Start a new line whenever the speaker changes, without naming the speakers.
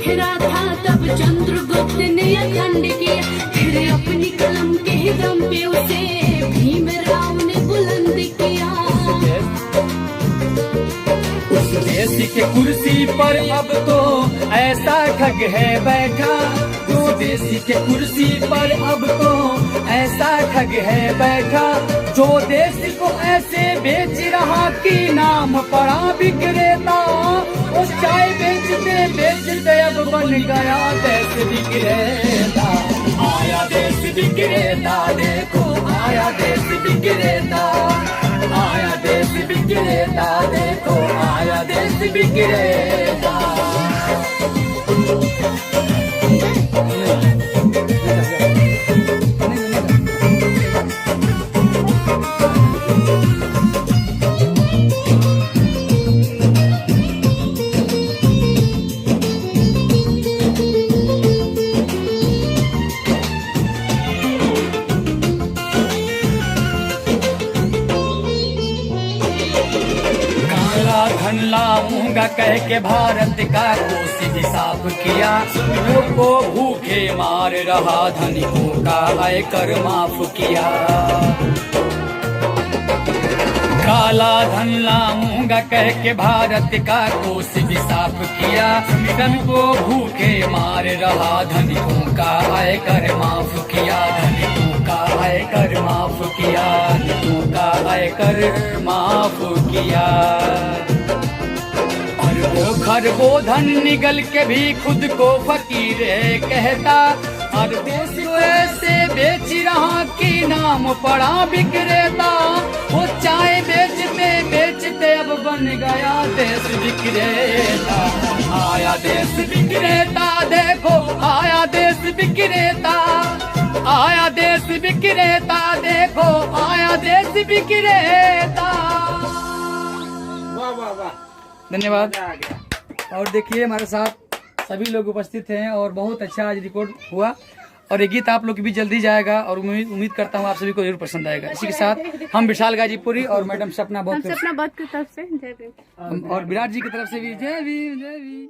बिखरा था तब चंद्रगुप्त ने अखंड किया, फिर अपनी कलम के दम पे उसे भीमराव ने बुलंद किया।
उस देश के कुर्सी पर अब तो ऐसा ठग है बैठा, उस देश के कुर्सी पर अब तो ऐसा ठग है बैठा, जो देश को ऐसे बेच रहा कि नाम पड़ा विक्रेता। वो चाय बेचते बेचते अब बन गया देश विक्रेता। आया देश विक्रेता, देखो आया देश विक्रेता, आया देश विक्रेता, देखो आया देश विक्रेता। धन लाऊंगा कह के भारत का कोष भी साफ किया, लोगों को भूखे मार रहा धनिकों का आयकर माफ किया। काला धन लाऊंगा कह के भारत का कोष भी साफ किया, धन को भूखे मार रहा धनिकों का आयकर माफ किया, धनिकों का आयकर माफ किया, धनिकों का आयकर माफ किया। खरबो धन निगल के भी खुद को फकीर है कहता, और देश ऐसे बेच रहा कि नाम पड़ा विक्रेता। वो चाय बेचते बेचते अब बन गया देश विक्रेता। आया देश विक्रेता, देखो आया देश विक्रेता, आया देश विक्रेता, देखो आया देश विक्रेता।
वाह वाह वाह,
धन्यवाद। और देखिए हमारे साथ सभी लोग उपस्थित हैं और बहुत अच्छा आज रिकॉर्ड हुआ, और ये गीत आप लोग की भी जल्दी जाएगा और उम्मीद करता हूँ आप सभी को जरूर पसंद आएगा। इसी के साथ हम विशाल गाजीपुरी और मैडम सपना बहुत की तरफ से,
जय भीम।
और विराट जी की तरफ से भी जय भीम जय भीम।